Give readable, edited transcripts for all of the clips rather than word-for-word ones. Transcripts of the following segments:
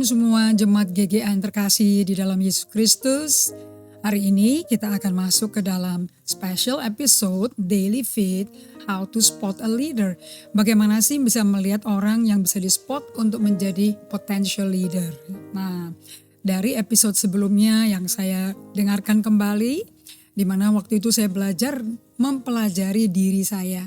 semua jemaat GGA yang terkasih di dalam Yesus Kristus. Hari ini kita akan masuk ke dalam special episode Daily Feed How to Spot a Leader. Bagaimana sih bisa melihat orang yang bisa di-spot untuk menjadi potential leader. Nah, dari episode sebelumnya yang saya dengarkan kembali, di mana waktu itu saya belajar mempelajari diri saya.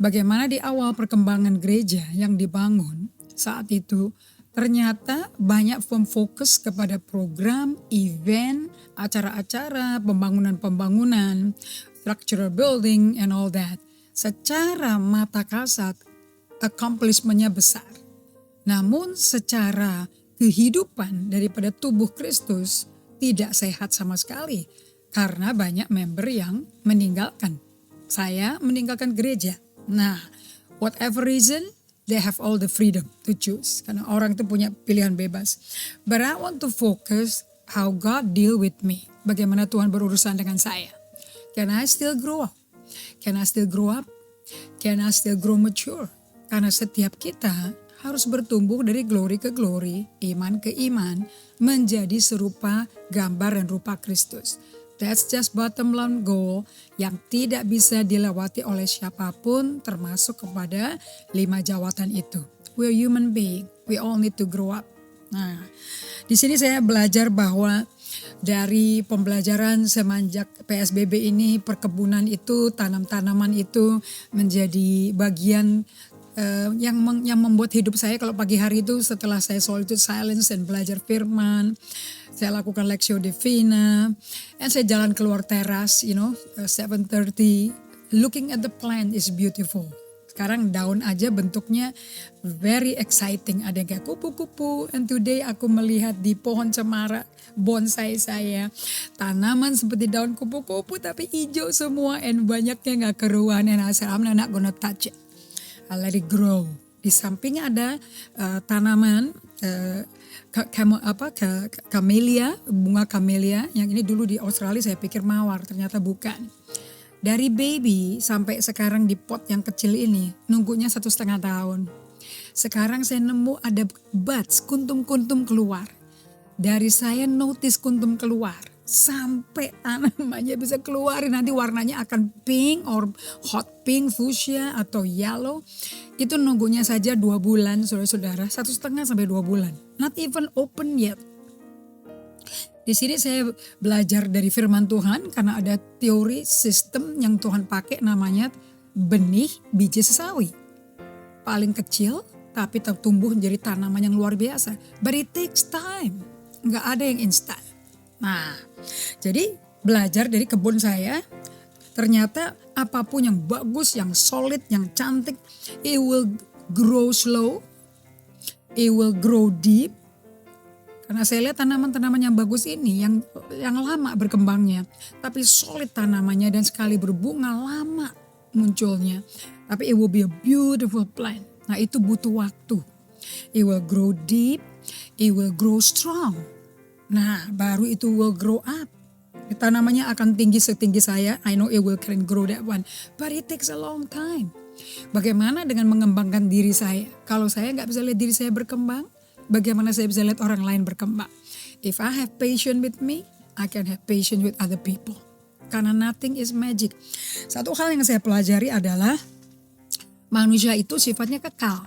Bagaimana di awal perkembangan gereja yang dibangun saat itu, ternyata banyak fokus kepada program, event, acara-acara, pembangunan-pembangunan, structural building and all that. Secara mata kasat, accomplishment-nya besar. Namun secara kehidupan daripada tubuh Kristus tidak sehat sama sekali. Karena banyak member yang meninggalkan. Saya meninggalkan gereja. Nah, whatever reason, they have all the freedom to choose. Karena orang itu punya pilihan bebas. But I want to focus how God deal with me. Bagaimana Tuhan berurusan dengan saya. Can I still grow up? Can I still grow up? Can I still grow mature? Karena setiap kita harus bertumbuh dari glory ke glory, iman ke iman, menjadi serupa gambar dan rupa Kristus. That's just bottom line goal yang tidak bisa dilewati oleh siapapun termasuk kepada 5 jawatan itu. We're human being, we all need to grow up. Nah, di sini saya belajar bahwa dari pembelajaran semenjak PSBB ini perkebunan itu, tanam-tanaman itu menjadi bagian yang membuat hidup saya kalau pagi hari itu setelah saya solitude silence dan belajar firman, saya lakukan Lectio Divina, dan saya jalan keluar teras, 7:30, looking at the plant is beautiful. Sekarang daun aja bentuknya very exciting, ada yang kayak kupu-kupu, and today aku melihat di pohon cemara bonsai saya, tanaman seperti daun kupu-kupu tapi hijau semua, and banyaknya gak keruan, and I said I'm not gonna touch it. I let it grow. Di sampingnya ada tanaman camellia, bunga camellia. Yang ini dulu di Australia saya pikir mawar, ternyata bukan. Dari baby sampai sekarang di pot yang kecil ini, nunggunya 1,5 tahun. Sekarang saya nemu ada buds, kuntum-kuntum keluar. Dari saya notice kuntum keluar, sampai tanamannya bisa keluar, nanti warnanya akan pink or hot pink, fuchsia atau yellow. Itu nunggunya saja 2 bulan, saudara-saudara, 1,5 sampai 2 bulan. Not even open yet. Di sini saya belajar dari firman Tuhan karena ada teori sistem yang Tuhan pakai namanya benih biji sesawi. Paling kecil tapi tumbuh menjadi tanaman yang luar biasa. But it takes time. Nggak ada yang instan. Nah, jadi belajar dari kebun saya, ternyata apapun yang bagus, yang solid, yang cantik, it will grow slow, it will grow deep. Karena saya lihat tanaman-tanaman yang bagus ini, yang lama berkembangnya, tapi solid tanamannya dan sekali berbunga lama munculnya. Tapi it will be a beautiful plant. Nah, itu butuh waktu. It will grow deep, it will grow strong. Nah, baru itu will grow up. Tanamannya akan tinggi setinggi saya. I know it will can grow that one. But it takes a long time. Bagaimana dengan mengembangkan diri saya? Kalau saya nggak bisa lihat diri saya berkembang, bagaimana saya bisa lihat orang lain berkembang? If I have patience with me, I can have patience with other people. Karena nothing is magic. Satu hal yang saya pelajari adalah manusia itu sifatnya kekal.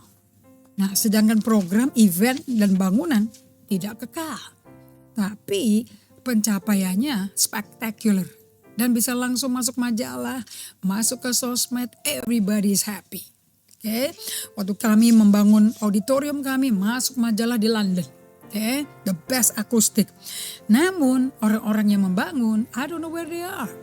Nah, sedangkan program, event, dan bangunan tidak kekal. Tapi pencapaiannya spectacular dan bisa langsung masuk majalah, masuk ke sosmed, everybody is happy. Okay? Waktu kami membangun auditorium kami masuk majalah di London. Okay? The best acoustic. Namun orang-orang yang membangun, I don't know where they are.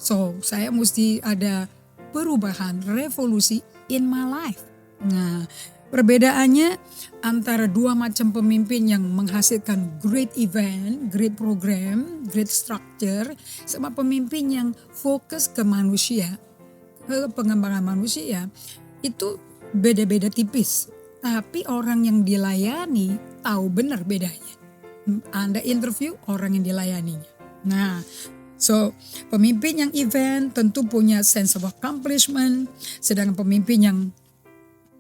So saya mesti ada perubahan, revolusi in my life. Nah, perbedaannya antara 2 macam pemimpin yang menghasilkan great event, great program, great structure, sama pemimpin yang fokus ke manusia, ke pengembangan manusia, itu beda-beda tipis. Tapi orang yang dilayani tahu benar bedanya. Anda interview orang yang dilayaninya. Nah, so pemimpin yang event tentu punya sense of accomplishment, sedangkan pemimpin yang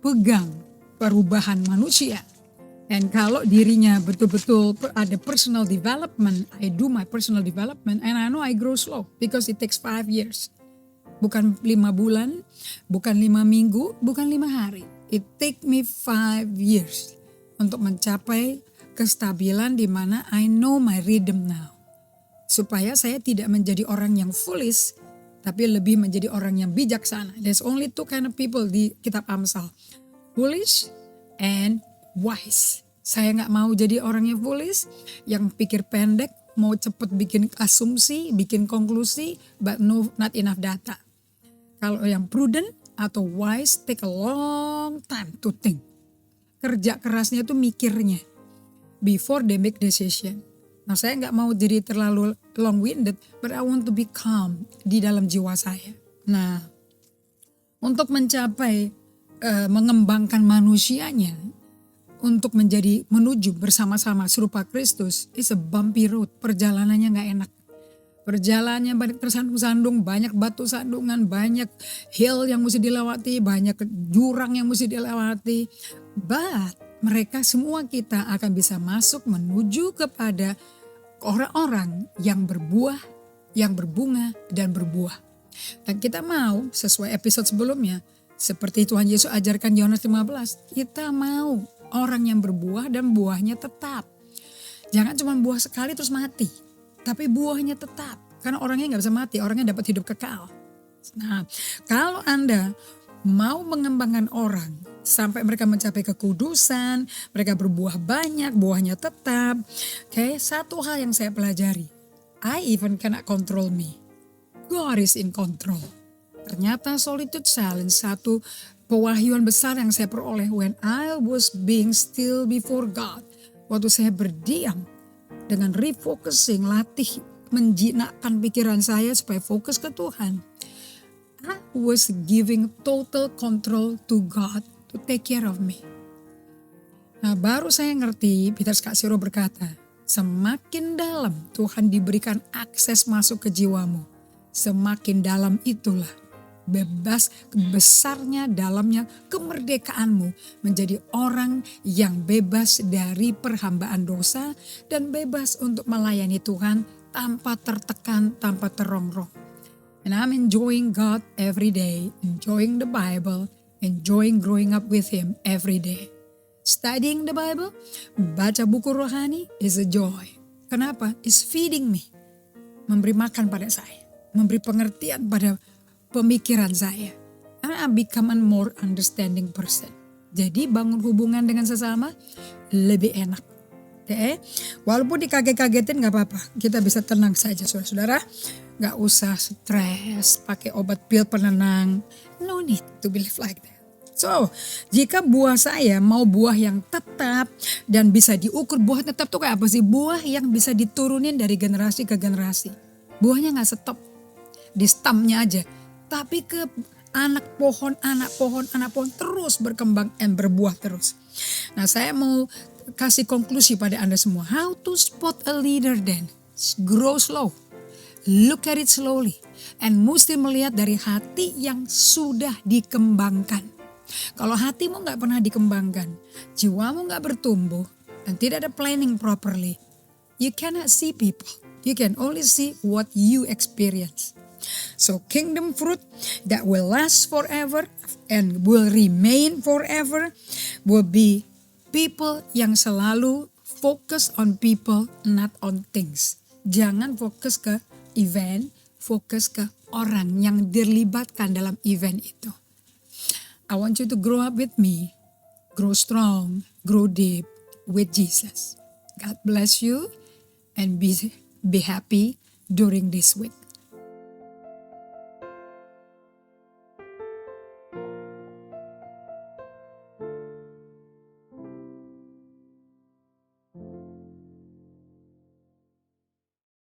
pegang perubahan manusia And kalau dirinya betul-betul ada personal development, I do my personal development and I know I grow slow because it takes 5 years. Bukan 5 bulan, bukan 5 minggu, bukan 5 hari. It take me 5 years untuk mencapai kestabilan di mana I know my rhythm now. Supaya saya tidak menjadi orang yang foolish, tapi lebih menjadi orang yang bijaksana. There's only 2 kind of people di kitab Amsal. Foolish and wise. Saya gak mau jadi orang yang foolish, yang pikir pendek, mau cepet bikin asumsi, bikin konklusi, but not enough data. Kalau yang prudent atau wise, take a long time to think. Kerja kerasnya itu mikirnya, before they make decision. Nah, saya gak mau jadi terlalu long-winded, but I want to be calm di dalam jiwa saya. Nah, untuk mencapai mengembangkan manusianya, untuk menuju bersama-sama serupa Kristus, is a bumpy road. Perjalanannya gak enak. Perjalanannya banyak tersandung-sandung, banyak batu sandungan, banyak hill yang mesti dilewati, banyak jurang yang mesti dilewati. But mereka semua kita akan bisa masuk menuju kepada orang-orang yang berbuah, yang berbunga dan berbuah. Dan kita mau sesuai episode sebelumnya, seperti Tuhan Yesus ajarkan Yohanes 15, kita mau orang yang berbuah dan buahnya tetap. Jangan cuma buah sekali terus mati, tapi buahnya tetap. Karena orangnya gak bisa mati, orangnya dapat hidup kekal. Nah, kalau Anda mau mengembangkan orang sampai mereka mencapai kekudusan, mereka berbuah banyak, buahnya tetap. Okay, satu hal yang saya pelajari, I even cannot control me. God is in control. Ternyata solitude challenge, satu pewahyuan besar yang saya peroleh when I was being still before God. Waktu saya berdiam dengan refocusing, latih menjinakkan pikiran saya supaya fokus ke Tuhan. I was giving total control to God to take care of me. Nah, baru saya ngerti, Peter Skasiro berkata, semakin dalam Tuhan diberikan akses masuk ke jiwamu, semakin dalam itulah bebas, besarnya, dalamnya kemerdekaanmu menjadi orang yang bebas dari perhambaan dosa dan bebas untuk melayani Tuhan tanpa tertekan, tanpa terongrong. And I'm enjoying God every day, enjoying the Bible, enjoying growing up with Him every day. Studying the Bible, baca buku rohani is a joy. Kenapa? It's feeding me. Memberi makan pada saya, memberi pengertian pada pemikiran saya. And I become a more understanding person. Jadi bangun hubungan dengan sesama lebih enak. Okay? Walaupun dikaget-kagetin gak apa-apa. Kita bisa tenang saja saudara-saudara. Gak usah stres, pakai obat pil penenang. No need to believe like that. So, jika buah saya mau buah yang tetap dan bisa diukur, buah tetap tuh kayak apa sih? Buah yang bisa diturunin dari generasi ke generasi. Buahnya gak stop di stamnya aja. Tapi ke anak pohon terus berkembang dan berbuah terus. Nah, saya mau kasih konklusi pada Anda semua. How to spot a leader then? Grow slow. Look at it slowly. And mesti melihat dari hati yang sudah dikembangkan. Kalau hatimu gak pernah dikembangkan, jiwamu gak bertumbuh, dan tidak ada planning properly, you cannot see people. You can only see what you experience. So kingdom fruit that will last forever and will remain forever will be people yang selalu focus on people, not on things. Jangan fokus ke event, fokus ke orang yang dilibatkan dalam event itu. I want you to grow up with me, grow strong, grow deep with Jesus. God bless you and be happy during this week.